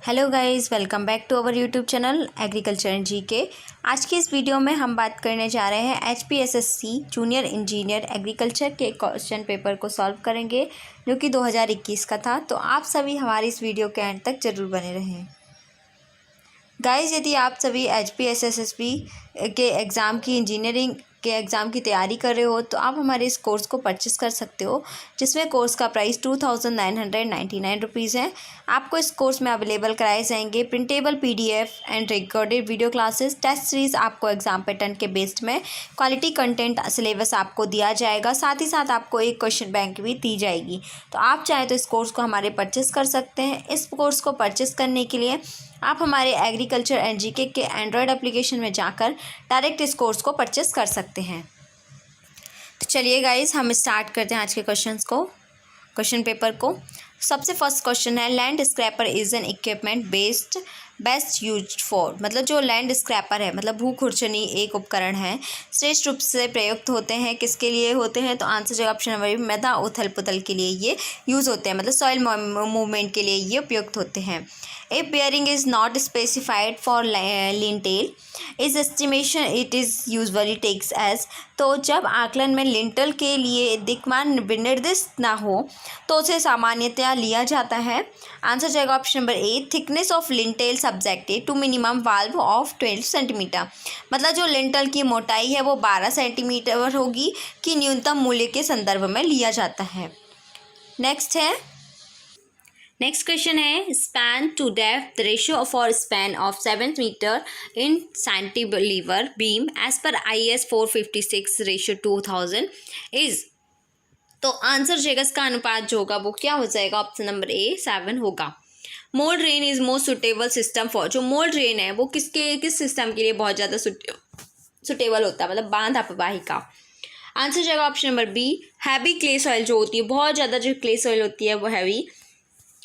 Hello guys, welcome back to our YouTube channel agriculture and GK. आज की इस video में हम बात करने जा रहे हैं एचपीएसएससी जूनियर इंजीनियर एग्रीकल्चर के क्वेश्चन पेपर को सॉल्व करेंगे, जो कि 2021 का था। तो आप सभी हमारी इस वीडियो के एंड तक ज़रूर बने रहें। गाइस, यदि आप सभी एचपीएसएससी के एग्ज़ाम की इंजीनियरिंग के एग्ज़ाम की तैयारी कर रहे हो तो आप हमारे इस कोर्स को परचेस कर सकते हो, जिसमें कोर्स का प्राइस 2999 रुपीज़ है। आपको इस कोर्स में अवेलेबल कराए जाएंगे printable PDF and recorded video classes, test series आपको एग्जाम पैटर्न के बेस्ड में, क्वालिटी कंटेंट सिलेबस आपको दिया जाएगा, साथ ही साथ आपको एक क्वेश्चन बैंक भी दी जाएगी। तो आप चाहें तो इस कोर्स को हमारे परचेस कर सकते हैं। इस कोर्स को परचेस करने के लिए आप हमारे एग्रीकल्चर एंड जीके के एंड्रॉयड एप्लीकेशन में जाकर डायरेक्ट इस कोर्स को परचेस कर सकते हैं। तो चलिए गाइस, हम स्टार्ट करते हैं आज के क्वेश्चन पेपर को। सबसे फर्स्ट क्वेश्चन है, land scraper is an equipment best used for. मतलब जो लैंड स्क्रैपर है, मतलब भू खुरचनी एक उपकरण है, श्रेष्ठ रूप से प्रयुक्त होते हैं। किसके लिए होते हैं? तो आंसर जगह ऑप्शन नंबर बी, मृदा उथल पुथल के लिए ये यूज़ होते हैं, मतलब सॉइल मूवमेंट के लिए ये उपयुक्त होते हैं। If bearing is not specified for lintel, is estimation it is usually takes as। तो जब आकलन में लिंटल के लिए दिक्मान विनिर्दिष्ट ना हो तो उसे सामान्यतया लिया जाता है। आंसर जाएगा option number A, thickness of lintel subjected to minimum value of 12 centimetre. मतलब जो लिंटल की मोटाई है वो 12 सेंटीमीटर होगी कि न्यूनतम मूल्य के संदर्भ में लिया जाता है। नेक्स्ट क्वेश्चन है, span to depth ratio for span of 7 metre in cantilever beam as पर IS 456/2000 इज। तो आंसर जेगस का अनुपात जो होगा वो क्या हो जाएगा? ऑप्शन नंबर ए 7 होगा। Mould rain is most suitable system for. जो मोल्ड रेन है वो किस सिस्टम के लिए बहुत ज़्यादा सुटेबल होता है, मतलब बांध अपवाहिका। आंसर जाएगा option number B, heavy clay soil जो होती है, बहुत ज़्यादा जो क्ले सॉइल होती है वो हैवी,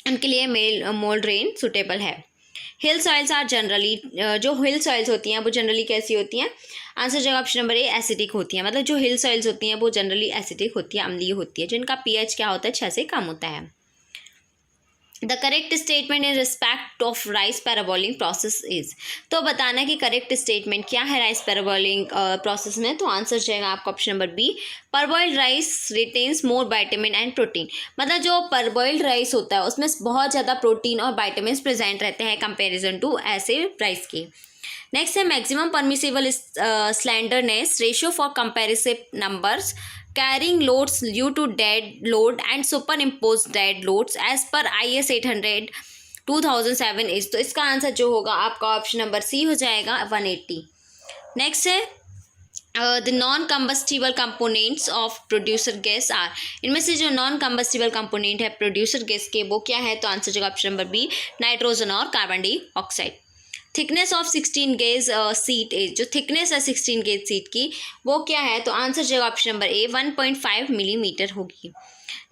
उनके लिए मोल्ड रेन सुटेबल है। हिल सॉइल्स आर जनरली, जो हिल सॉइल्स होती हैं वो जनरली कैसी होती हैं? आंसर जगह ऑप्शन नंबर ए, एसिडिक होती हैं। मतलब जो हिल सॉइल्स होती हैं वो जनरली एसिडिक होती है, अम्लीय होती है, जिनका pH क्या होता है? 6 से कम होता है। The correct statement in respect of rice parboiling process is. तो बताना कि करेक्ट स्टेटमेंट क्या है राइस पैराबोलिंग प्रोसेस में। तो आंसर जाएगा आपका option number B, parboiled rice retains more vitamin and protein. मतलब जो परबॉइल्ड राइस होता है उसमें बहुत ज़्यादा प्रोटीन और विटामिन प्रेजेंट रहते हैं कंपेरिजन टू ऐसे राइस के। नेक्स्ट है, maximum permissible slenderness ratio for compressive numbers carrying loads due to dead load and superimposed dead loads as per IS 800/2007 is। तो इसका आंसर जो होगा आपका ऑप्शन नंबर सी हो जाएगा 180। नेक्स्ट है, the non combustible components of producer gas are. इनमें से जो नॉन कम्बस्टिबल कंपोनेंट है प्रोड्यूसर गैस के वो क्या है? तो आंसर जाएगा ऑप्शन नंबर बी, नाइट्रोजन और carbon dioxide. Thickness of 16 gauge sheet is. जो थिकनेस है 16 गेज सीट की वो क्या है? तो आंसर जो ऑप्शन नंबर ए 1.5 मिलीमीटर होगी।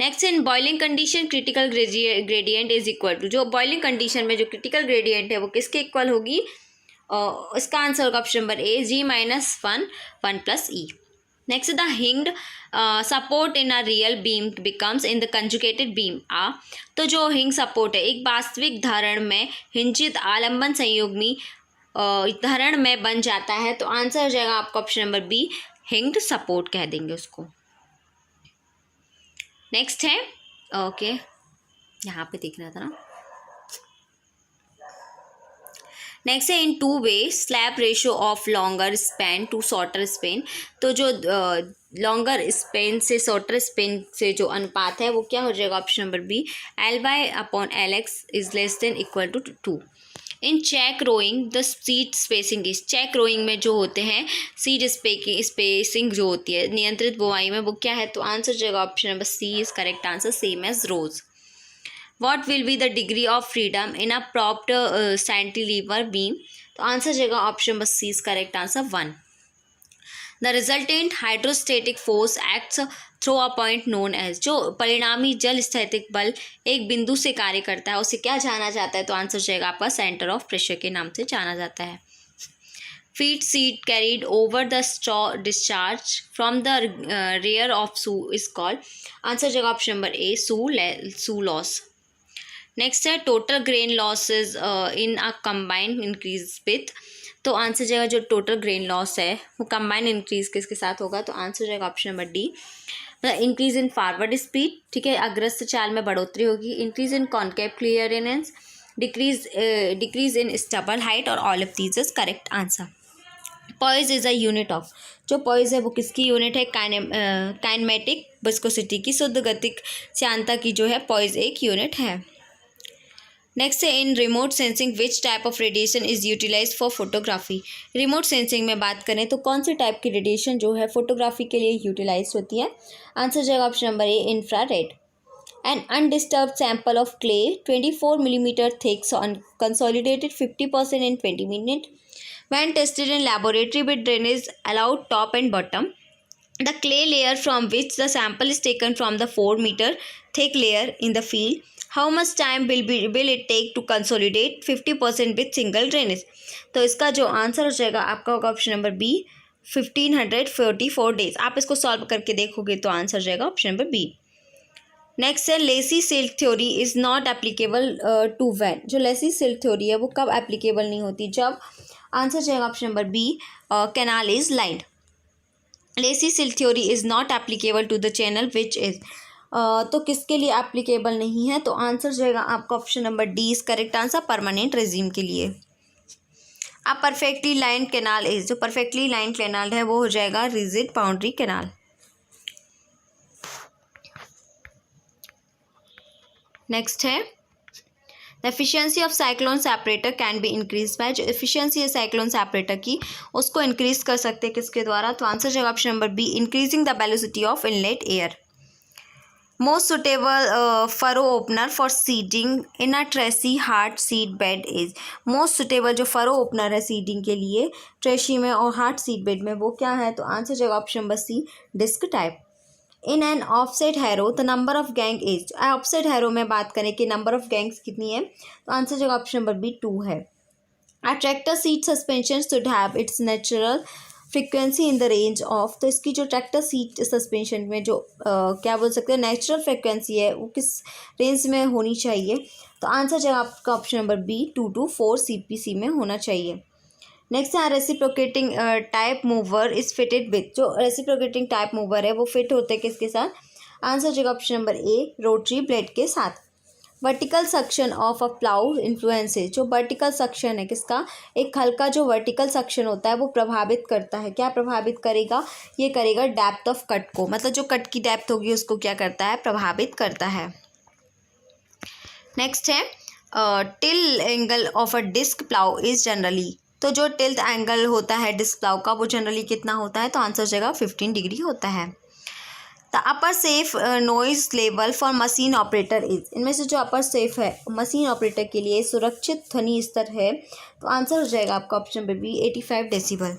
Next, in boiling condition critical gradient is equal to. जो बॉइलिंग कंडीशन में जो क्रिटिकल ग्रेडियंट है वो किसके इक्वल होगी? इसका आंसर होगा option number A, G-1 1 + E। Next, the hinged support in a real beam becomes in the conjugated beam आ। तो जो हिंग सपोर्ट है एक वास्तविक धारण में हिंजित आलंबन संयुग्मी धारण में बन जाता है। तो आंसर हो जाएगा आपका option number B, hinged support कह देंगे उसको। नेक्स्ट है, ओके यहाँ पे देखना था ना। नेक्स्ट है, in 2 way slab ratio of longer span to shorter span. तो जो लॉन्गर स्पेन से शॉर्टर स्पेन से जो अनुपात है वो क्या हो जाएगा? Option number B, L/LX is less than equal to 2। In check rowing the seed spacing is. Check rowing में जो होते हैं सीड स्पेसिंग जो होती है नियंत्रित बुवाई में वो क्या है? तो आंसर जाएगा option number C is correct answer, same as rows. What will be the degree of freedom in a propped cantilever beam? तो आंसर जाएगा option number C is correct answer 1। The resultant hydrostatic force acts through a point known as। जो परिणामी जल स्थैतिक बल एक बिंदु से कार्य करता है उसे क्या जाना जाता है? तो आंसर जाएगा आपका सेंटर ऑफ प्रेशर के नाम से जाना जाता है। Feed seed carried over the straw discharge from the rear of shoe is called। Answer जाएगा option number A, shoe loss। Next है total grain losses in a combined increase with, तो answer जाएगा जो टोटल ग्रेन लॉस है वो combined increase किसके साथ होगा, तो आंसर जाएगा ऑप्शन नंबर डी, मतलब इंक्रीज इन फॉरवर्ड स्पीड, ठीक है, अग्रस्त चाल में बढ़ोतरी होगी, increase in concave clearance, decrease in stubble height, और all of these is correct answer. Poise is a unit of, जो पॉइज है वो किसकी यूनिट है, काइनेमेटिक विस्कोसिटी की, शुद्ध गतिक श्यानता की जो है पॉइज एक यूनिट है। नेक्स्ट है in remote sensing which type of radiation is utilize for photography, remote sensing में बात करें तो कौन सी टाइप की रेडिएशन जो है फोटोग्राफी के लिए यूटिलाइज होती है, आंसर जाएगा option number A, infrared. An undisturbed sample of clay 24 millimeter thick consolidated 50% in 20 minutes. When tested in laboratory with drainage allowed top and bottom, the clay layer from which the sample is taken from the 4-meter thick layer in the field, how much time will it take to consolidate 50% with single drainage? तो इसका जो answer हो जाएगा आपका होगा option number B, 1544 days। आप इसको solve करके देखोगे तो आंसर जाएगा ऑप्शन नंबर बी। नेक्स्ट है Lacey silt theory is not applicable to when, जो लेसी सिल्क थ्योरी है वो कब एप्लीकेबल नहीं होती, जब आंसर जाएगा option number B, canal is lined. Lacey silt theory is not applicable to the channel which is, तो किसके लिए एप्लीकेबल नहीं है, तो आंसर जाएगा आपका option number D is correct answer, permanent regime के लिए। अब परफेक्टली लाइन कैनाल इज, जो परफेक्टली लाइन कैनाल है वो हो जाएगा रिजिड बाउंड्री कैनाल। नेक्स्ट है the efficiency of cyclone separator can be increase by, जो एफिशिएंसी है साइक्लोन सेपरेटर की उसको इंक्रीज कर सकते हैं किसके द्वारा, तो आंसर जाएगा option number B, increasing the velocity of inlet air. Most suitable furrow opener for seeding in a trashy hard seed bed is, most suitable जो फरो ओपनर है सीडिंग के लिए ट्रेसी में और हार्ड सीड बेड में वो क्या है, तो आंसर जाएगा option number C, disc type. In an offset harrow the number of gang is, offset harrow में बात करें कि नंबर ऑफ गैंग्स कितनी है, तो आंसर जगह ऑप्शन नंबर बी 2 है। A tractor seat suspension should have its natural frequency in the range of, तो इसकी जो ट्रैक्टर सीट सस्पेंशन में जो क्या बोल सकते हैं नेचुरल फ्रिक्वेंसी है वो किस रेंज में होनी चाहिए, तो आंसर जगह आपका option number B 2 to 4 CPC में होना चाहिए। नेक्स्ट है reciprocating type mower is fitted with, जो रेसिप्रोकेटिंग टाइप मूवर है वो फिट होते हैं किसके साथ, आंसर जगह option number A, rotary blade के साथ। Vertical suction of a plough influences, जो वर्टिकल सक्शन है किसका, एक हल्का जो वर्टिकल सक्शन होता है वो प्रभावित करता है, क्या प्रभावित करेगा, ये करेगा डेप्थ ऑफ कट को, मतलब जो कट की डेप्थ होगी उसको क्या करता है, प्रभावित करता है। नेक्स्ट है tilt angle of a disc plough is generally, तो जो टिल्ट एंगल होता है डिस्क प्लाउ का वो जनरली कितना होता है, तो आंसर जगह 15 डिग्री होता है। The upper safe noise level for machine operator is, इनमें से जो अपर सेफ है मशीन ऑपरेटर के लिए सुरक्षित ध्वनि स्तर है, तो आंसर हो जाएगा आपका option number B 85 decibel.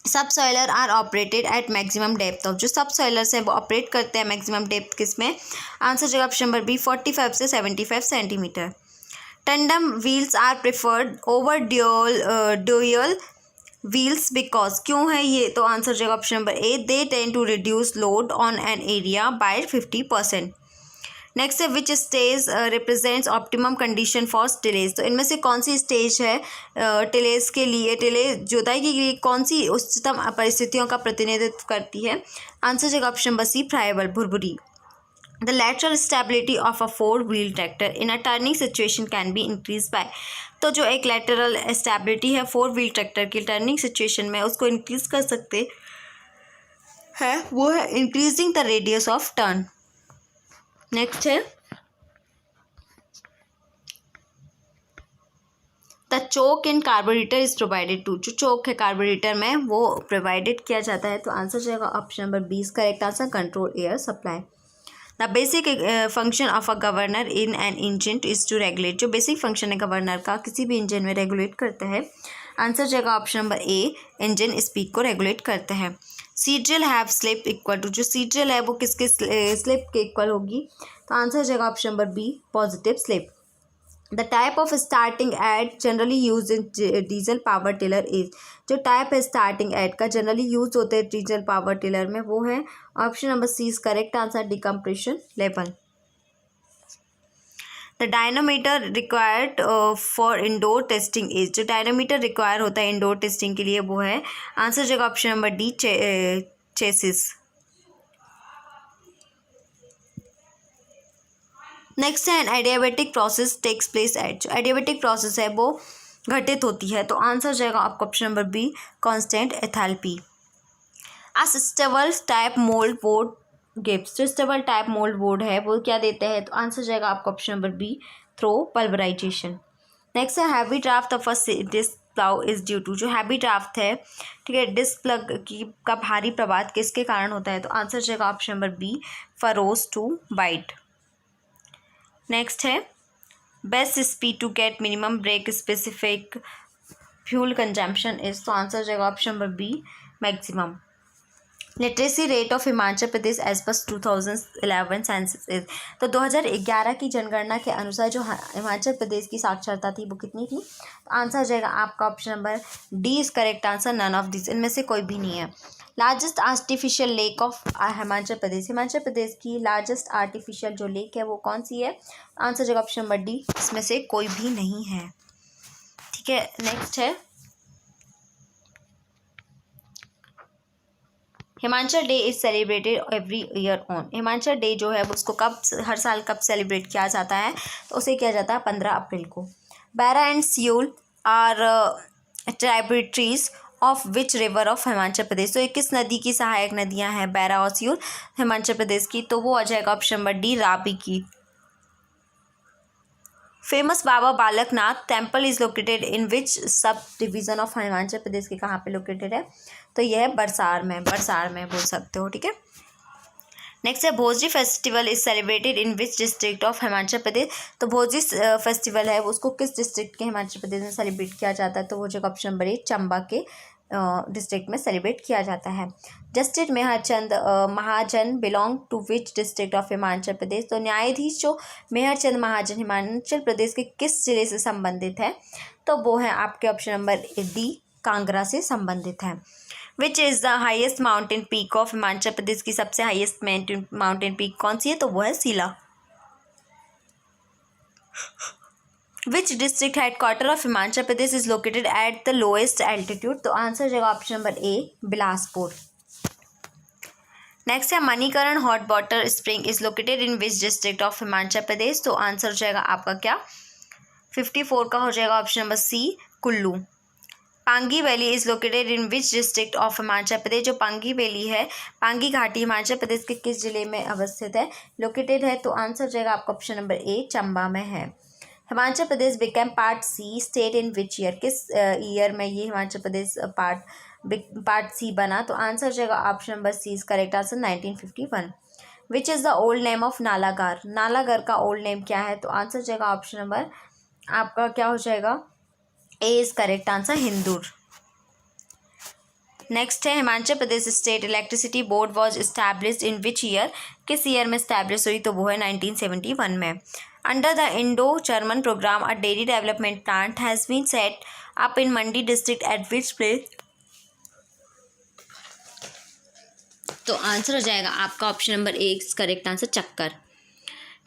Subsoiler are operated at maximum depth of, जो सब सॉइलर्स हैं वो ऑपरेट करते हैं मैक्सिमम डेप्थ किस में, आंसर जगह ऑप्शन नंबर बी 45 से 75 centimetre. Tandem wheels are preferred over dual wheels because, क्यों है ये, तो आंसर जाएगा option number A, they tend to reduce load on an area by 50%। Next है which stage represents optimum condition for tillage, तो इनमें से कौन सी स्टेज है टिलेज के लिए, टिलेज जुताई के लिए कौन सी उच्चतम परिस्थितियों का प्रतिनिधित्व करती है, आंसर जाएगा ऑप्शन नंबर सी, फ्राइबल भुरभुरी। The lateral stability of a 4-wheel tractor in a turning situation can be increased by, तो जो एक lateral stability है 4-wheel tractor की turning situation में उसको increase कर सकते हैं, वो है increasing the radius of turn। next है the choke in carburettor is provided to, जो चोक है कार्बोरेटर में वो प्रोवाइडेड किया जाता है, तो आंसर जाएगा option number B correct answer, control air supply. The basic function of a governor in an engine is to regulate, जो बेसिक फंक्शन है गवर्नर का किसी भी इंजन में रेगुलेट करता है, आंसर जाएगा option number A, engine speed को रेगुलेट करता है। Seed drill have slip equal to, जो सीड्रिल है वो किसके स्लिप के इक्वल होगी, तो आंसर जाएगा option number B, positive slip. The type of starting aid generally use in diesel power tiller is, जो टाइप है स्टार्टिंग एट का जनरली यूज होते हैं डीजल पावर टिलर में वो है option number C is correct answer, decompression lever. The dynamometer required for indoor testing is, जो dynamometer require होता है इंडोर टेस्टिंग के लिए वो है, आंसर हो जाएगा option number D, chassis. Next है, an adiabatic process takes place at, जो एडियाबेटिक प्रोसेस है वो घटित होती है, तो आंसर हो जाएगा आपका option number B, constant enthalpy. A stable type mould board gives, जो स्टेबल टाइप मोल्ड बोर्ड है वो क्या देते हैं, तो आंसर हो जाएगा आपका option number B, through pulverisation. Next है, heavy draft of a disc plough is due to, जो हैवी ड्राफ्ट है, ठीक है, डिस्क प्लग की का भारी प्रवाह किसके कारण होता है, तो आंसर हो जाएगा option number B, furrows to bite. Next है, best speed to get minimum brake specific fuel consumption is, तो आंसर हो जाएगा option number B, maximum. Literacy rate of Himachal Pradesh as per 2011 census is, तो 2011 की जनगणना के अनुसार जो हिमाचल प्रदेश की साक्षरता थी वो कितनी थी, तो आंसर हो जाएगा आपका option number D is correct answer, none of this, इनमें से कोई भी नहीं है। Largest artificial lake of Himachal Pradesh, Himachal Pradesh की लार्जेस्ट आर्टिफिशियल जो लेक है वो कौन सी है, आंसर हो जाएगा ऑप्शन नंबर डी, इसमें से कोई भी नहीं है, ठीक है। नेक्स्ट है, Himachal day is celebrated every year on, Himachal day जो है उसको कब, हर साल कब सेलिब्रेट किया जाता है, तो उसे किया जाता है 15 अप्रैल को। Baira and Siul are tributaries of which river of Himachal Pradesh, तो ये किस नदी की सहायक नदियां हैं, बैरा और सियोल हिमाचल प्रदेश की, तो वो आ जाएगा ऑप्शन नंबर डी, रावी की। Famous Baba Balaknath temple is located in which sub division of Himachal प्रदेश के कहाँ पे लोकेटेड है, तो यह है बरसार में बोल सकते हो, ठीक है। नेक्स्ट है, Bhojri festival is celebrated in which district of Himachal Pradesh, तो भोजरी फेस्टिवल है उसको किस डिस्ट्रिक्ट के हिमाचल प्रदेश में सेलिब्रेट किया जाता है, तो वो जगह ऑप्शन नंबर ए, चंबा के डिस्ट्रिक्ट में सेलिब्रेट किया जाता है। Justice Mehr Chand Mahajan belong to which district of Himachal Pradesh, तो न्यायाधीश जो मेहरचंद महाजन हिमाचल प्रदेश के किस जिले से संबंधित है, तो वो है आपके ऑप्शन नंबर डी, कांगड़ा से संबंधित है। Which is the highest mountain peak of Himachal Pradesh की सबसे हाइएस्ट माउंटेन पीक कौन सी है, तो वो है Shilla. Which district headquarter of Himachal Pradesh is located at the lowest altitude, तो आंसर हो जाएगा option number A, Bilaspur. Next है, Manikaran hot water spring is located in which district of Himachal Pradesh, तो आंसर हो जाएगा आपका क्या, 54 का हो जाएगा option number C, Kullu. Pangi valley is located in which district of Himachal Pradesh, जो पांगी वैली है, पांगी घाटी हिमाचल प्रदेश के किस जिले में अवस्थित है, लोकेटेड है, तो आंसर हो जाएगा आपका ऑप्शन नंबर ए, चंबा में है। Himachal Pradesh become part C state in which year, किस ईयर में ये हिमाचल प्रदेश पार्ट सी बना, तो आंसर हो जाएगा option number C is correct answer, 1951। Which is the old name of Nalagarh, Nalagarh का ओल्ड नेम क्या है, तो आंसर हो जाएगा ऑप्शन नंबर आपका क्या हो जाएगा, A is correct answer, Hindur. Next है, Himachal Pradesh state electricity board was established in which year, किस ईयर में इस्टेब्लिश हुई, तो वो है 1971 में। Under the Indo German programme a dairy development plant has been set up in Mandi district at which place, तो answer हो जाएगा आपका option number A correct answer, Chakkar.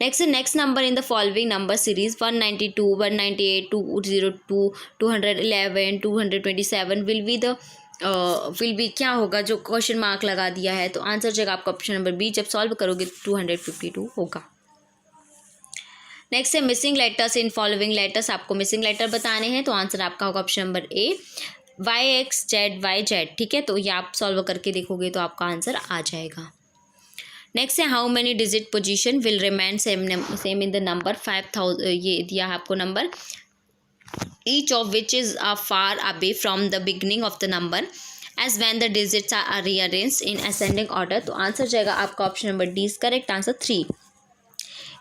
Next number in the following number series 192, 198, 202, 211, 227 will be क्या होगा, जो question mark लगा दिया है, तो आंसर हो जाएगा आपका ऑप्शन नंबर बी, जब सॉल्व करोगे 252 होगा। नेक्स्ट है, missing letters in following letters, आपको मिसिंग लेटर बताने हैं, तो आंसर आपका होगा ऑप्शन नंबर ए, YXZ, ठीक है, तो ये आप सॉल्व करके देखोगे तो आपका आंसर आ जाएगा। नेक्स्ट है, how many digit position will remain same in the number 5000, ये दिया है आपको number, each of which is far away from the beginning of the number as when the digits are rearranged in ascending order, तो answer जाएगा आपका option number D is correct answer, 3।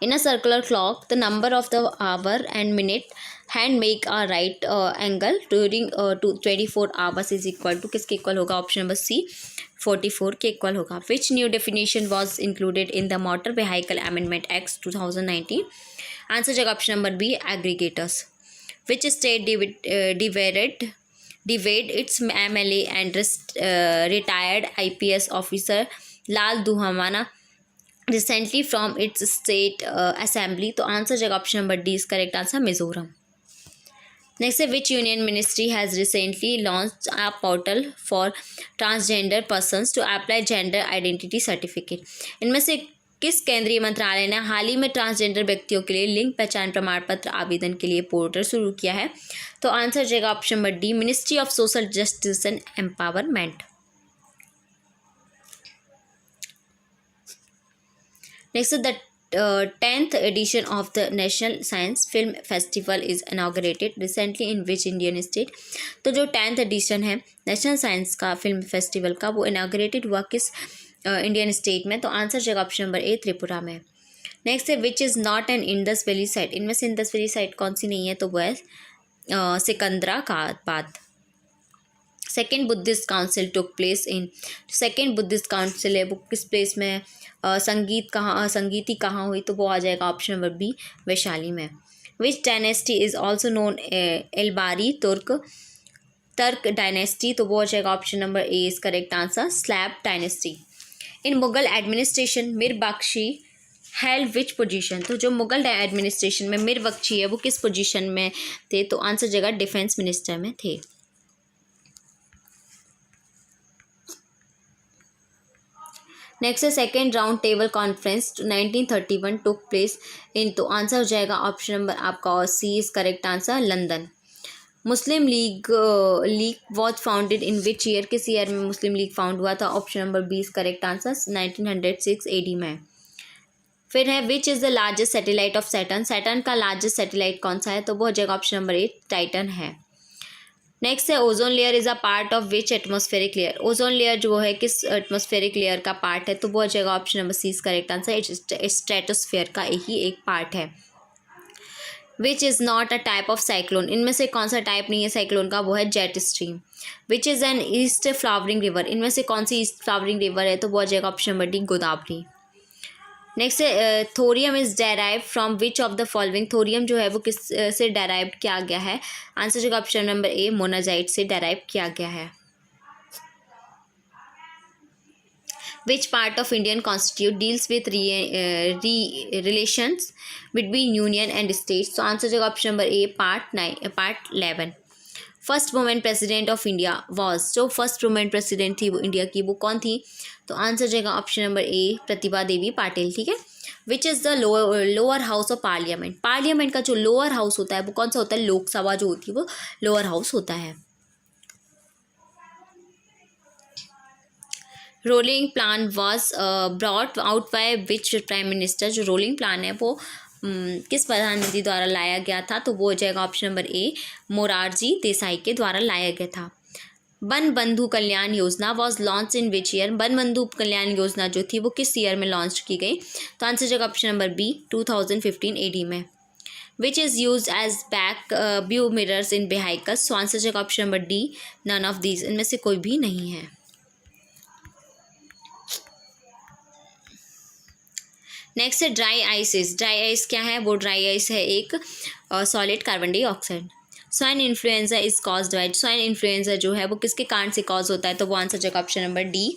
In a circular clock, the number of the hour and minute hand make a right angle during 24 hours is equal to, किसके equal होगा, option number सी, 44 के equal होगा। Which new definition was included in the Motor Vehicle Amendment Act 2019? Answer जाएगा option number B, aggregators. Which state divide its MLA and retired IPS officer Lal Duhamana recently from its state assembly. तो answer जगह option number D is correct answer, Mizoram. Next है which union ministry has recently launch a portal for transgender persons to apply gender identity certificate. इनमें से किस केंद्रीय मंत्रालय ने हाल ही में ट्रांसजेंडर व्यक्तियों के लिए लिंग पहचान प्रमाण पत्र आवेदन के लिए पोर्टल शुरू किया है? तो आंसर जाएगा option number D, ministry of social justice and empowerment. Next the 10th edition of the National Science Film Festival is inaugurated recently in which Indian state? तो जो 10th edition है नेशनल साइंस का film festival का, वो inaugurated हुआ किस Indian state में? तो आंसर जगह ऑप्शन नंबर ए, त्रिपुरा में। नेक्स्ट है which is not an Indus valley site. इनमें से इंडस वैली साइट कौन सी नहीं है? तो वह है सिकंदराबाद। सेकेंड बुद्धिस्ट काउंसिल टुक प्लेस इन, सेकेंड बुद्धिस्ट काउंसिल है वो किस प्लेस में है? संगीति कहाँ हुई? तो वो आ जाएगा ऑप्शन नंबर बी, वैशाली में। Which dynasty is also known Ilbari Turk dynasty? तो वो आ जाएगा option number A is correct answer, slave dynasty. In Mughal administration Mir Bakhshi held which position? तो जो मुगल एडमिनिस्ट्रेशन में मीर बख्शी है वो किस पोजीशन में थे? तो आंसर जगह डिफेंस मिनिस्टर में थे। नेक्स्ट है second round table conference 1931 took place in, तो आंसर हो जाएगा ऑप्शन नंबर आपका और C is correct answer, London. Muslim League was founded in which year? किस ईयर में मुस्लिम लीग फाउंड हुआ था? Option number B is correct answer, 1906 AD में। फिर है which is the largest satellite of Saturn? Saturn का लार्जेस्ट सैटेलाइट कौन सा है? तो वो हो जाएगा ऑप्शन नंबर ए, टाइटन है। नेक्स्ट है ozone layer is a part of which atmospheric layer? Ozone layer जो है किस एटमॉस्फेरिक लेयर का पार्ट है? तो वो हो जाएगा option number C is correct answer, stratosphere का ही एक पार्ट है। Which is not a type of cyclone? इनमें से कौन सा टाइप नहीं है साइक्लोन का? वो है jet stream. Which is an east flowering river? इनमें से कौन सी ईस्ट फ्लावरिंग रिवर है? तो वो हो जाएगा option number D, Godavari. Next है thorium is derive from which of the following? Thorium जो है वो किस से डेराइव किया गया है? आंसर जो ऑप्शन नंबर ए, मोनाजाइट से डेराइव किया गया है। Which part of Indian constitute deals with relations between union and states? तो आंसर जो option number A, part 11। First women president of India was, जो फर्स्ट वुमेन प्रेसिडेंट थी वो इंडिया की, वो कौन थी? तो आंसर जाएगा ऑप्शन नंबर ए, प्रतिभा देवी पाटिल। ठीक है। Which is the lower house of parliament? Parliament का जो लोअर हाउस होता है वो कौन सा होता है? लोकसभा जो होती है वो लोअर हाउस होता है। Rolling plan was brought out by which prime minister? जो रोलिंग प्लान है वो किस प्रधानमंत्री द्वारा लाया गया था? तो वो हो जाएगा ऑप्शन नंबर ए, मोरारजी देसाई के द्वारा लाया गया था। वन बंधु Kalyan Yojana was launch in which year? One बंधु कल्याण योजना जो थी वो किस ईयर में लॉन्च की गई? तो आंसर जगह ऑप्शन नंबर बी, 2015 AD में। Which is use as back view mirrors in vehicles? तो आंसर जगह option number D, none of these, इनमें से कोई भी नहीं है। नेक्स्ट है ड्राई आइसिस। ड्राई आइस क्या है? वो ड्राई आइस है एक solid carbon dioxide. Swine influenza is caused by? Swine influenza जो है वो किसके कारण से कॉज होता है? तो वो आंसर जगह ऑप्शन नंबर डी,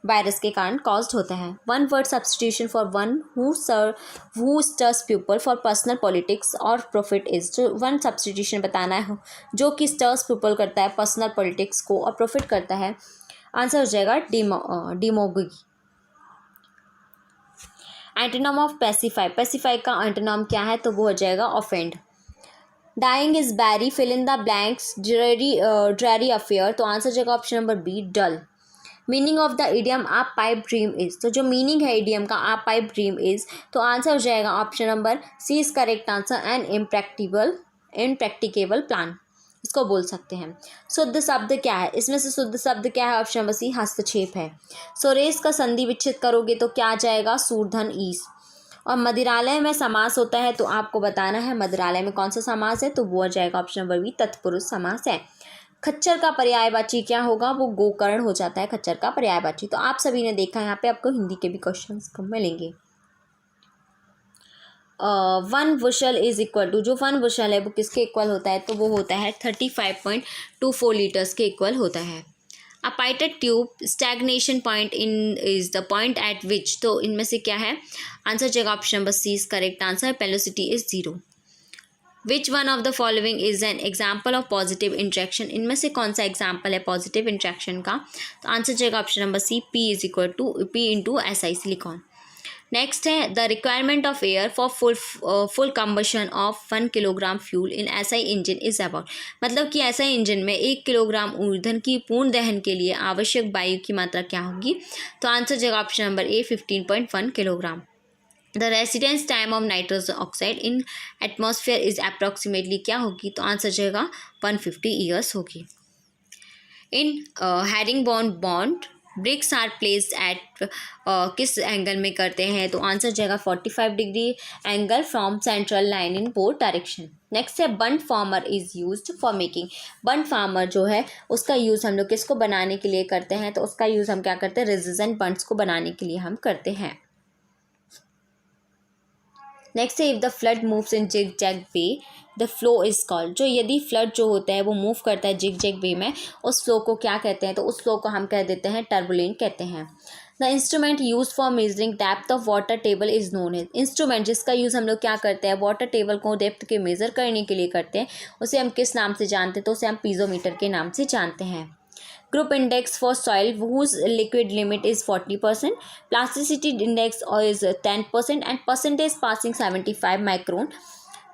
वायरस के कारण कॉज्ड होता है। One word substitution for one who stirs people for personal politics और प्रॉफिट इज? जो वन सब्सटीट्यूशन बताना है जो कि स्टर्स पीपल करता है पर्सनल पॉलिटिक्स को और प्रॉफिट करता है, आंसर हो जाएगा डिमोगी। Antonym of pacify? पैसिफाई का एंटोनिम क्या है? तो वो हो जाएगा offend. Dying is very, fill in the blanks, dreary affair? तो आंसर जगह option number B, dull. Meaning of the idiom a pipe dream is? तो जो मीनिंग है इडियम का आ पाइप ड्रीम इज, तो आंसर हो जाएगा option number C is correct answer, an impracticable plan, इसको बोल सकते हैं। शुद्ध शब्द क्या है? इसमें से शुद्ध शब्द क्या है? ऑप्शन नंबर सी, हस्तक्षेप है। सोरेश का संधि विच्छेद करोगे तो क्या आ जाएगा? सूर्धन ईस। और मदिरालय में समास होता है तो आपको बताना है मदिरालय में कौन सा समास है? तो वो आ जाएगा ऑप्शन नंबर बी, तत्पुरुष समास है। खच्चर का पर्यायवाची क्या होगा? वो गोकर्ण हो जाता है खच्चर का पर्यायवाची। तो आप सभी ने देखा यहाँ पे आपको हिंदी के भी क्वेश्चंस मिलेंगे। One bushel is equal to, जो वन बुशल है वो किसके इक्वल होता है? तो वो होता है 35.24 लीटर्स के इक्वल होता है। A pitot tube stagnation point in is the point at which, तो इनमें से क्या है आंसर जगह option number C is correct answer, velocity is 0। Which one of the following is an example of positive interaction, इनमें से कौन सा एग्जाम्पल है पॉजिटिव इंट्रैक्शन का, तो आंसर जाएगा option number C, P is equal to P into S I silicon. Next है the requirement of air for full combustion of 1 kilogram fuel in SI engine is about, मतलब कि SI engine में 1 kilogram ईंधन की पूर्ण दहन के लिए आवश्यक वायु की मात्रा क्या होगी, तो आंसर जाएगा option number A 15.1 kilogram. The residence time of nitrous oxide in atmosphere is approximately क्या होगी, तो आंसर जाएगा 150 ईयर्स होगी। In herringbone bond bricks are placed at किस एंगल में करते हैं, तो आंसर जाएगा 45 degree angle from central line in both direction. Next है bund former is used for making, bund former जो है उसका यूज़ हम लोग किसको बनाने के लिए करते हैं, तो उसका यूज़ हम क्या करते हैं रेजिस्टेंट बंट्स को बनाने के लिए हम करते हैं। नेक्स्ट है if the flood moves in zigzag way the flow is called, जो यदि फ्लड जो होता है वो मूव करता है जिग जैग वे में, उस फ्लो को क्या कहते हैं, तो उस फ्लो को हम कह देते हैं टर्बुलेंट कहते हैं। The instrument use for measuring depth of water table is known as, instrument जिसका यूज़ हम लोग क्या करते हैं वाटर टेबल को डेप्थ के मेज़र करने के लिए करते हैं, उसे हम किस नाम से जानते हैं, तो उसे हम पीजोमीटर के नाम से जानते हैं। Group index for soil whose liquid limit is 40%, plasticity index is 10% and percentage passing 75 micron।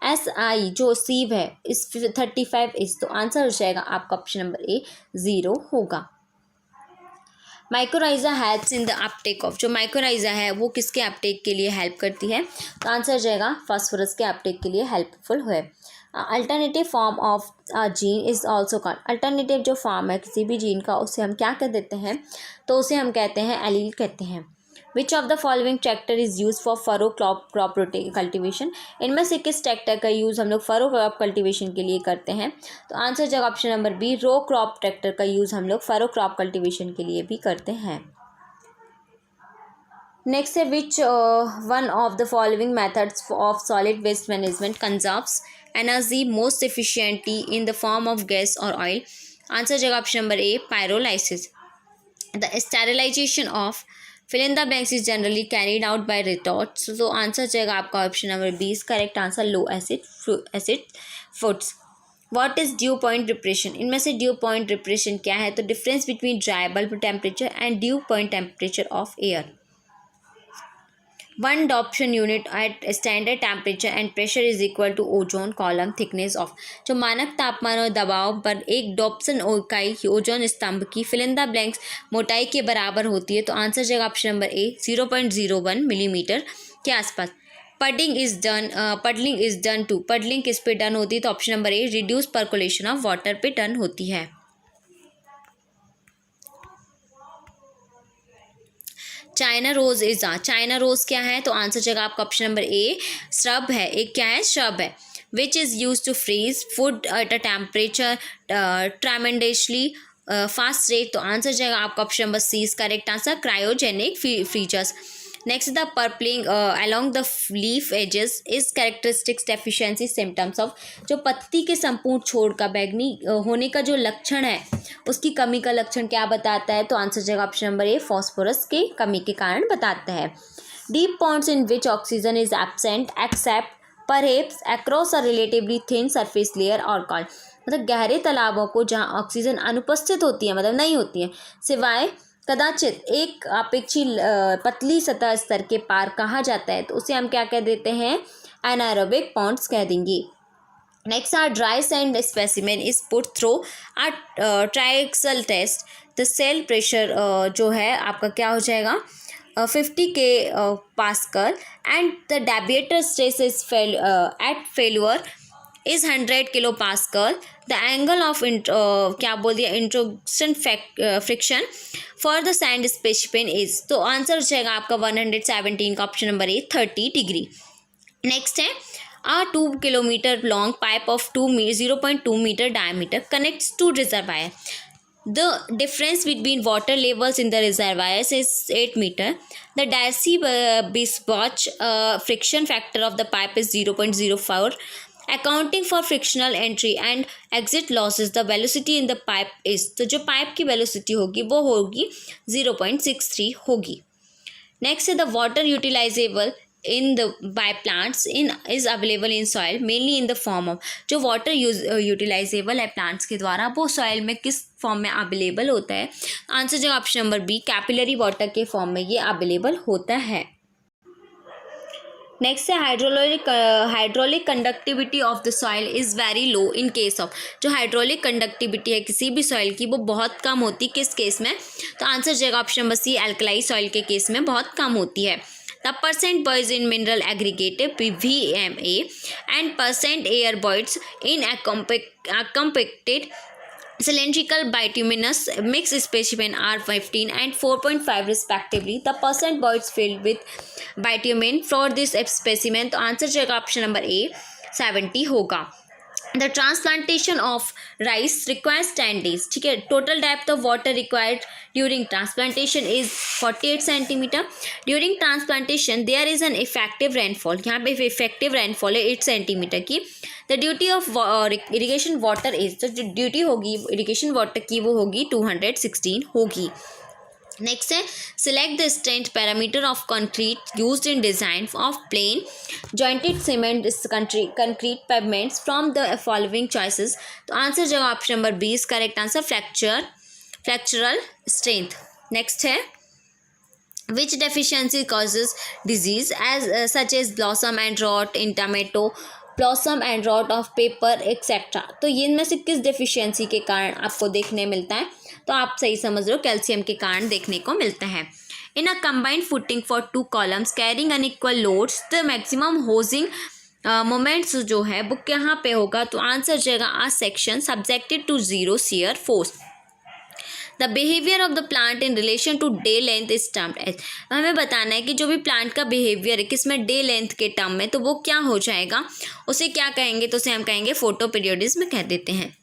SI जो सीव है इस 35 इस, तो आंसर हो जाएगा आपका ऑप्शन नंबर ए 0 होगा। Mycorrhiza helps in the Uptake of, जो माइक्रोराइजा है वो किसके अपटेक के लिए हेल्प करती है, तो आंसर जाएगा फास्फोरस के अपटेक के लिए हेल्पफुल है। Alternative form of gene is also called, alternative जो फॉर्म है किसी भी जीन का उसे हम क्या कह देते हैं, तो उसे हम कहते हैं एलील कहते हैं। विच of the following tractor is use for furrow crop cultivation, इनमें से किस ट्रैक्टर का यूज़ हम लोग फरो क्रॉप कल्टिवेशन के लिए करते हैं, तो आंसर जगह ऑप्शन नंबर बी रो क्रॉप ट्रैक्टर का यूज़ हम लोग फरो क्रॉप कल्टिवेशन के लिए भी करते हैं। नेक्स्ट है which one of the following methods of solid waste management conserves energy most efficiently in the form of gas और ऑयल, आंसर जगह option number A pyrolysis. The sterilization of fill in the blanks is generally carried out by retorts, तो answer जाएगा आपका option number B is correct answer low acid foods. What is dew point depression, इनमें से dew point depression क्या है, तो difference between dry bulb temperature and dew point temperature of air. One Dobson unit at standard temperature and pressure is equal to ozone column thickness of, जो मानक तापमान और दबाव पर एक डॉप्सन इकाई ओजोन स्तंभ की फिल इन द ब्लैंक्स मोटाई के बराबर होती है, तो आंसर जाएगा ऑप्शन नंबर ए 0.01 मिलीमीटर के आसपास। Puddling is done to, puddling किस पे डन होती है, तो option number A reduce percolation of water पे डन होती है। China rose is China rose क्या है, तो आंसर जगह आपका ऑप्शन नंबर ए श्रब है, एक क्या है श्रब है। Which is use to freeze food at a temperature tremendously fast rate, तो आंसर जाएगा आपका option number C is correct answer cryogenic freezers. Next the purpling along the leaf edges is characteristics deficiency symptoms of, जो पत्ती के संपूर्ण छोर का बैगनी होने का जो लक्षण है उसकी कमी का लक्षण क्या बताता है, तो आंसर जाएगा ऑप्शन नंबर ए फॉस्फोरस की कमी के कारण बताता है। Deep ponds in which oxygen is absent except perhaps across a relatively thin surface layer are called, मतलब गहरे तालाबों को जहाँ ऑक्सीजन अनुपस्थित होती है मतलब नहीं होती है सिवाय कदाचित एक अपेक्षी पतली सतह स्तर के पार कहा जाता है, तो उसे हम क्या कह देते हैं एनारोबिक पॉन्ड्स कह देंगे। Next are dry sand specimen is put through a triaxial test, the cell pressure जो है आपका क्या हो जाएगा 50 K pascal and the deviator stress is at failure is 100 kilo pascal, the angle of क्या बोल दिया introduction friction for the sand specimen is, तो आंसर हो जाएगा आपका 117 का option number A 30 degree. Next है a 2 kilometer long pipe of 0.2 meter diameter connects two reservoirs. The difference between water levels in the reservoirs is 8 meter. The Darcy-Weisbach friction factor of the pipe is 0.04 accounting for frictional entry and exit losses the velocity in the pipe is, तो जो pipe की velocity होगी वो होगी 0.63 होगी। Next है the water utilizable in the by plants in is available in soil mainly in the form of, जो water utilizable है प्लांट्स के द्वारा वो सॉइल में किस फॉर्म में अवेलेबल होता है? आंसर जो option number B, capillary water के फॉर्म में ये अवेलेबल होता है। नेक्स्ट है hydraulic conductivity of the soil is very low in case of, जो हाइड्रोलिक कंडक्टिविटी है किसी भी सॉइल की वो बहुत कम होती किस केस में? तो आंसर जाएगा option number C, alkali soil के केस में बहुत कम होती है। The percent voids in mineral aggregative VMA and percent air voids in a compacted cylindrical bituminous mixed specimen are 15 and 4.5 respectively. The percent voids filled with bitumen for this specimen, तो answer जाएगा option number ए 70 होगा। The transplantation of rice requires 10 days, ठीक है। Total depth of water required during transplantation is 48 centimeter. During transplantation there is an effective rainfall, यहाँ पे effective rainfall है 8 centimeter की। The duty of irrigation water is, तो जो duty होगी irrigation water की वो होगी 216 होगी। नेक्स्ट है select the strength parameter of concrete used in design of plain jointed cement concrete pavements from the following choices, तो आंसर जो option number B is correct answer, fractural strength. Next है which deficiency causes disease as such as blossom end rot in tomato, blossom end rot of pepper etcetera, तो ये इनमें से किस deficiency के कारण आपको देखने मिलता है? तो आप सही समझ रहे हो, कैल्शियम के कारण देखने को मिलता है। In a combined footing for 2 columns carrying unequal loads the maximum hogging moments जो है वो कहाँ पे होगा? तो आंसर जाएगा a section subjected to 0 shear force. The behaviour of the plant in relation to day length is termed as, हमें बताना है कि जो भी प्लांट का बिहेवियर है किसमें डे लेंथ के टर्म में, तो वो क्या हो जाएगा, उसे क्या कहेंगे? तो उसे हम कहेंगे फोटो पीरियडिज्म कह देते हैं।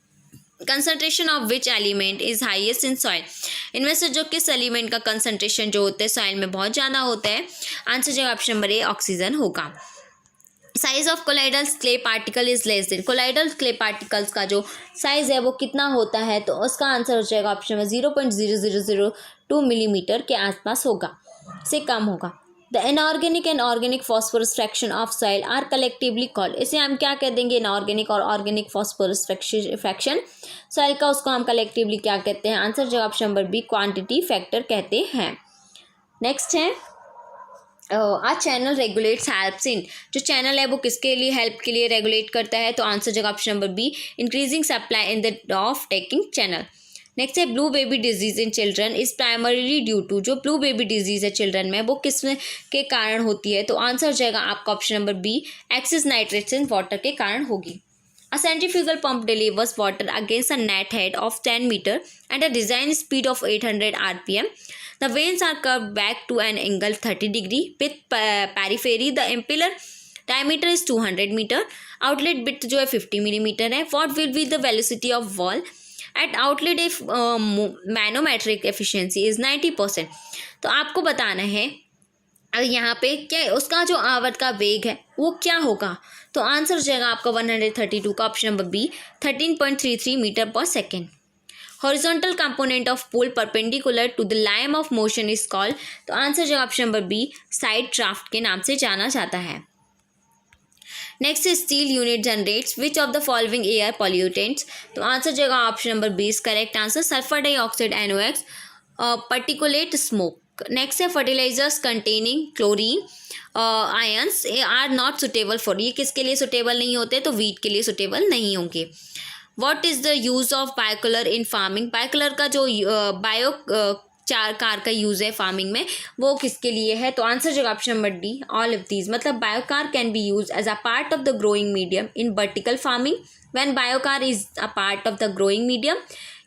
Concentration of which element is highest in soil, इनमें से जो किस एलिमेंट का कंसनट्रेशन जो होता है सॉइल में बहुत ज़्यादा होता है? आंसर जो ऑप्शन नंबर ए ऑक्सीजन होगा। Size of colloidal clay particle is less then, colloidal clay particles का जो साइज है वो कितना होता है? तो उसका आंसर हो जाएगा ऑप्शन में 0.0002 मिलीमीटर के आसपास होगा, से कम होगा। The inorganic and organic phosphorus fraction of soil are collectively called, इसे हम क्या कह देंगे? इनऑर्गेनिक और ऑर्गेनिक फॉस्फोरस फ्रैक्शन सॉइल का, उसको हम कलेक्टिवली क्या कहते हैं? आंसर जो option number B quantity factor कहते हैं। नेक्स्ट है a channel regulates helps in, जो चैनल है वो किसके लिए हेल्प के लिए रेगुलेट करता है? तो आंसर जगह option number B increasing supply in the off taking channel. Next है blue baby disease in children is primarily due to, जो ब्लू बेबी डिजीज है चिल्ड्रन में वो किस के कारण होती है? तो आंसर जाएगा आपका option number B excess nitrates in water के कारण होगी। A centrifugal pump delivers water against a net head of 10 meter and a design speed of 800 RPM. The vanes are curved back to an angle 30 degree with periphery. The impeller diameter is 200 meter. Outlet width जो है 50 millimeter है. What will be the velocity of wall at outlet if manometric efficiency is 90%? तो आपको बताना है यहाँ पे क्या उसका जो आवर्त का वेग है वो क्या होगा? तो आंसर हो जाएगा आपका 132 का option number B 13.33 metre per second. Horizontal component of pull perpendicular to the line of motion is called, तो आंसर जो option number B side draft के नाम से जाना जाता है। Next steel unit generates which of the following air pollutants, तो answer जो option number B is correct answer sulphur dioxide NOx particulate smoke. Next है fertilizers containing chlorine ions are not suitable for, ये किसके लिए suitable नहीं होते? तो wheat के लिए सुटेबल नहीं होंगे। What is the use of biochar in farming, biochar का जो बायो कार का यूज़ है फार्मिंग में वो किसके लिए है? तो आंसर जो option number D all of these, मतलब biochar can be use as a part of the growing medium in vertical farming when biochar is a part of the growing medium.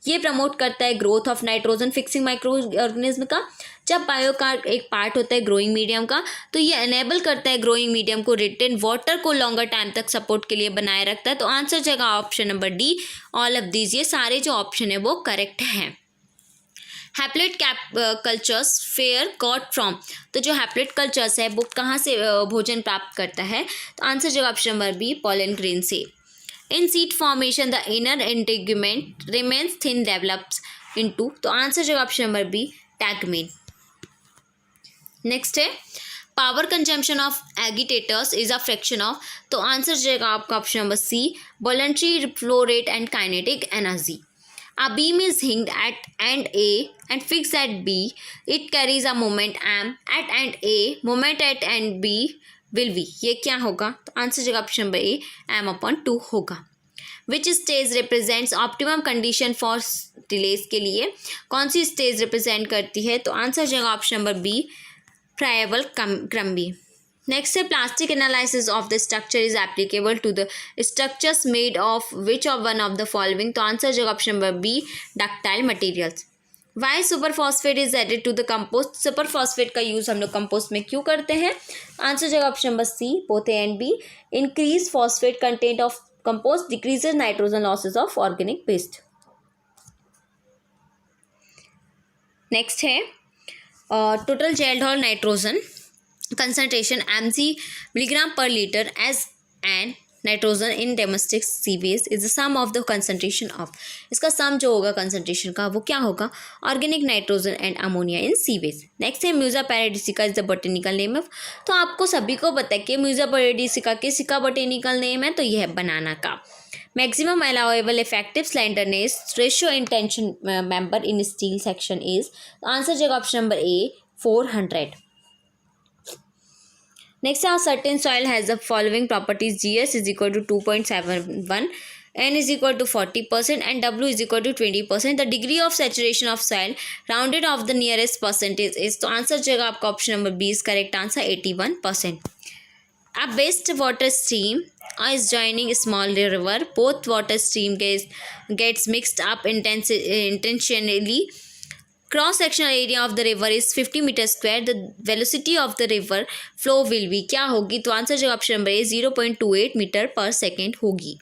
ये promote करता है growth of nitrogen fixing microorganism का। जब बायोकार एक part होता है growing medium का तो ये एनेबल करता है ग्रोइंग मीडियम को रिटेन वाटर को लॉन्गर टाइम तक सपोर्ट के लिए बनाए रखता है। तो आंसर जगह option number D all of these, ये सारे जो ऑप्शन है वो करेक्ट हैं। हैप्लेट कल्चर्स फेयर गॉट फ्रॉम, तो जो हैप्लेट कल्चर्स है वो कहाँ से भोजन प्राप्त करता है, तो आंसर जगह option number B pollen grain से। In seed formation the inner integument remains thin develops into, तो आंसर जगह option number B tegmen. Next है power consumption of agitators is a fraction of, तो आंसर जाएगा आपका option number C voluntary flow rate and kinetic energy. A beam is hinged at end A and fixed at B. It carries a moment m at end A. Moment at end B will be, ये क्या होगा, तो answer जगह option number ए m/2 होगा। Which stage represents optimum condition for delays, के लिए कौन सी stage represent करती है, तो आंसर जगह option number B friable crumby. Next है plastic analysis of the structure is applicable to the structures made of which of one of the following, तो answer जगह option number B ductile materials. Why super phosphate is added to the compost, super phosphate का use हम लोग compost में क्यों करते हैं, answer जगह option number C both A and B. Increase phosphate content of compost decreases nitrogen losses of organic waste. Next है total Kjeldahl nitrogen concentration mg milligram per liter as an nitrogen in domestic sewage is the sum of the concentration of, इसका sum जो होगा concentration का वो क्या होगा, organic nitrogen and ammonia in sewage. Next है Musa paradisiaca is the botanical name of, तो आपको सभी को पता है कि म्यूजा पैराडिसिका किसका बोटेनिकल नेम है, तो यह है बनाना का। Maximum allowable effective slenderness ratio in tension member in steel section is, answer जगह option number A 400। Next, a certain soil has the following properties: GS is equal to 2.71, N is equal to 40%, and W is equal to 20%. The degree of saturation of soil rounded off the nearest percentage is, तो answer जगह आपका option number B is correct answer 81%. A waste water stream is joining small river. Both water stream gets mixed up intentionally. Cross sectional area of the river is 50 meter square. The velocity of the river flow will be, क्या होगी, तो answer जगह option number A 0.28 metre per second होगी।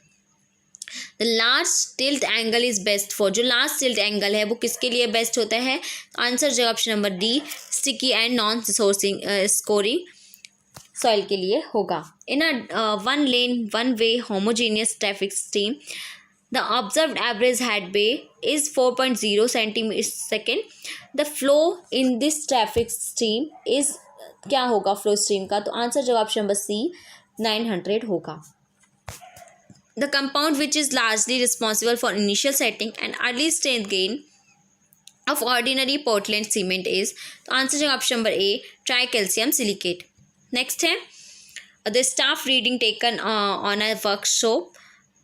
The large tilt angle is best for, जो large tilt angle है वो किसके लिए बेस्ट होता है, आंसर जगह option number D sticky and non scouring soil के लिए होगा। In a one lane one way homogeneous traffic stream the observed average head bay is 4.0 cm/second. The flow in this traffic stream is, क्या होगा flow stream का, तो answer जवाब option number सी 900 होगा। The compound which is largely responsible for initial setting and early strength gain of ordinary Portland cement is, तो answer जवाब option number ए tricalcium silicate. Next है the staff reading taken on a workshop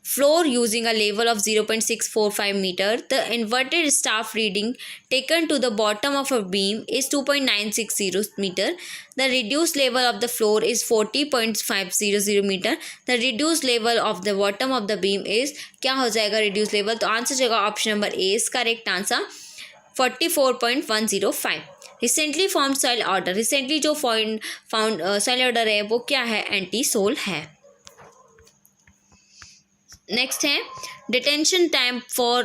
floor using a level of 0.645 meter. The inverted staff reading taken to the bottom of a beam is 2.960 meter. The reduced level of the floor is 40.500 meter. The reduced level of the bottom of the beam is, क्या हो जाएगा reduced level, तो answer जाएगा option number A is correct answer 44.105. Recently form soil order, recently जो found soil order है वो क्या है, एंटी सोल है। नेक्स्ट है detention time for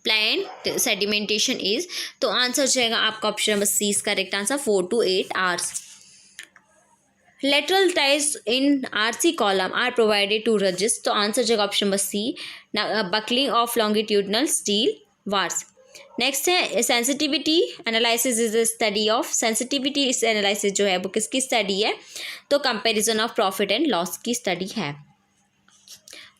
plant sedimentation is, तो आंसर जाएगा आपका option number C is correct answer 4 to 8 hours. Lateral ties in RC column are provided to ridges, तो आंसर जाएगा option number C buckling of longitudinal steel bars. Next है sensitivity analysis is the study of, sensitivity इस analysis जो है वो किसकी study है, तो comparison of profit and loss की स्टडी है।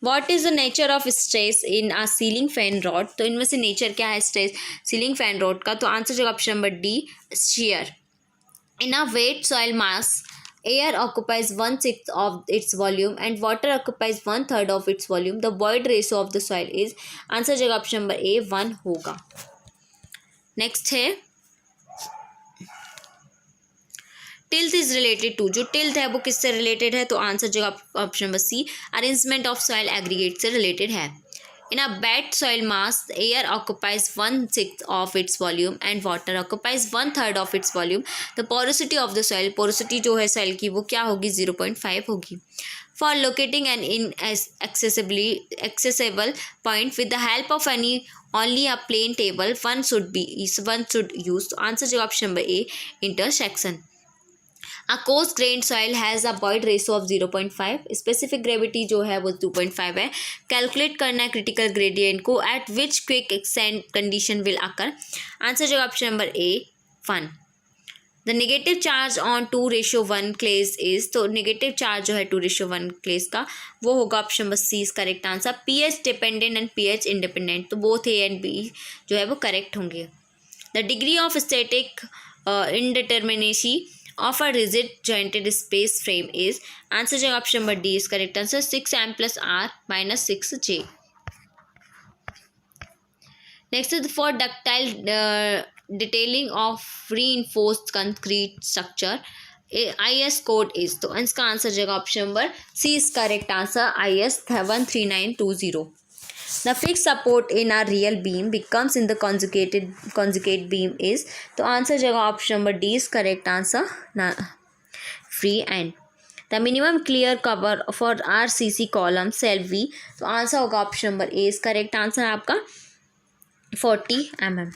What is the nature of stress in a ceiling fan rod, तो इनमें से नेचर क्या है स्ट्रेस सीलिंग फैन रॉड का, तो आंसर जो option number D shear. In a wet soil mass, air occupies 1/6 of its volume and water occupies 1/3 of its volume. The void ratio of the soil is, answer जगह option number A 1 होगा। Next है tilth is related to, जो tilth है वो किससे related है, तो answer जगह option number C arrangement of soil aggregate से रिलेटेड है। In a wet soil mass air occupies 1/6 of its volume and water occupies 1/3 of its volume. The porosity of the soil, porosity जो है soil की वो क्या होगी 0.5 होगी। For locating an accessible point with the help of only a plane table, one should use. To answer जवाब option number A, intersection. A coarse grained soil has a Boyd ratio of 0.5. Specific gravity जो है वो 2.5 है. Calculate करना है critical gradient को. At which quick extent condition will occur. Answer जो option number A 1. The negative charge on 2:1 clays is. तो negative charge जो है 2:1 क्लेज का वो होगा option number C is correct answer. PH dependent and pH independent, तो both A and B जो है वो करेक्ट होंगे. The degree of static indeterminacy of a rigid jointed space frame is. Answer जो option number D is correct answer. 6m plus r minus 6j. Next is for ductile detailing of reinforced concrete structure. IS code is. तो इसका answer जो option number C is correct answer. IS 13920. The fixed support in a real beam becomes in the conjugate beam is. तो answer जगह option number D is correct answer free end. The minimum clear cover for RCC column shall be. तो answer होगा option number A is correct answer आपका 40 mm.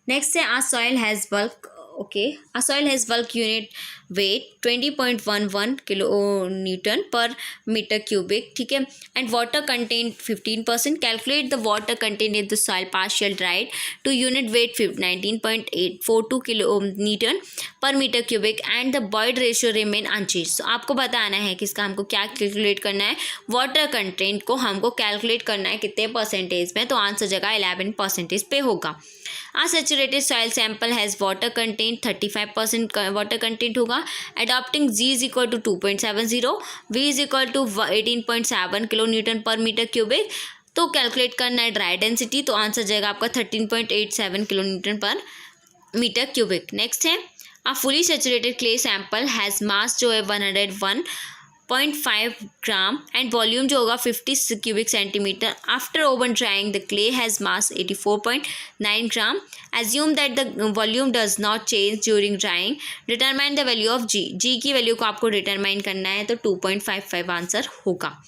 Next है our soil has bulk. Okay, a soil has bulk unit weight 20.11 kilonewton per meter cubic. ठीक है. And water content 15%. Calculate the water content in the soil partial dried to unit weight 19.842 kilonewton per meter cubic and the Boyd ratio remain unchanged. So आपको बताना है कि इसका हमको क्या calculate करना है. वाटर कंटेंट को हमको कैलकुलेट करना है कितने परसेंटेज में. तो आंसर जगह 11% पे होगा. A saturated soil sample has water content 35% water content होगा. Adopting G is equal to 2.70, V is equal to 18.7 kilonewton per meter cubic. तो कैलकुलेट करना है ड्राई डेंसिटी. तो आंसर जाएगा आपका 13.87 kilonewton per meter cubic. Next है a fully saturated clay sample has mass जो है 101.5 ग्राम एंड वॉल्यूम जो होगा 50 cubic centimetre. After oven drying the clay has mass 84.9 gram. Assume that the volume does not change during drying. Determine the value of G. G की value को आपको determine करना है. तो 2.55 आंसर होगा.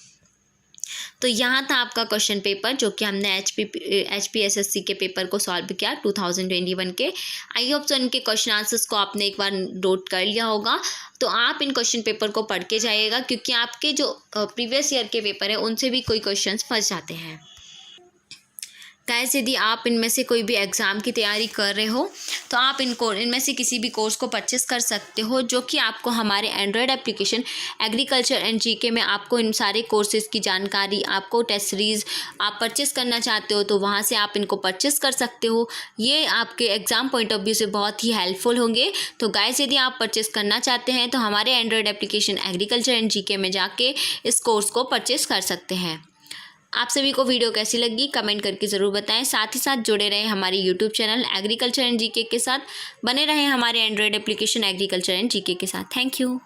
तो यहाँ था आपका क्वेश्चन पेपर जो कि हमने HPSSC के पेपर को सॉल्व किया 2021 के. आई होप सो इनके क्वेश्चन आंसर्स को आपने एक बार नोट कर लिया होगा. तो आप इन क्वेश्चन पेपर को पढ़ के जाइएगा क्योंकि आपके जो प्रीवियस ईयर के पेपर हैं उनसे भी कोई क्वेश्चंस फंस जाते हैं. गाइस, यदि आप इनमें से कोई भी एग्ज़ाम की तैयारी कर रहे हो तो आप इनमें से किसी भी कोर्स को परचेस कर सकते हो जो कि आपको हमारे Android application agriculture and GK में आपको इन सारे कोर्सेज़ की जानकारी, आपको टेस्ट सीरीज़ आप परचेस करना चाहते हो तो वहाँ से आप इनको परचेस कर सकते हो. ये आपके एग्ज़ाम पॉइंट ऑफ व्यू से बहुत ही हेल्पफुल होंगे. तो गाइस, यदि आप परचेस करना चाहते हैं तो हमारे Android application agriculture and GK में जाके इस कोर्स को परचेस कर सकते हैं. आप सभी को वीडियो कैसी लगी कमेंट करके ज़रूर बताएं. साथ ही साथ जुड़े रहें हमारे YouTube channel agriculture and GK के साथ. बने रहें हमारे Android application agriculture and GK के साथ. Thank you.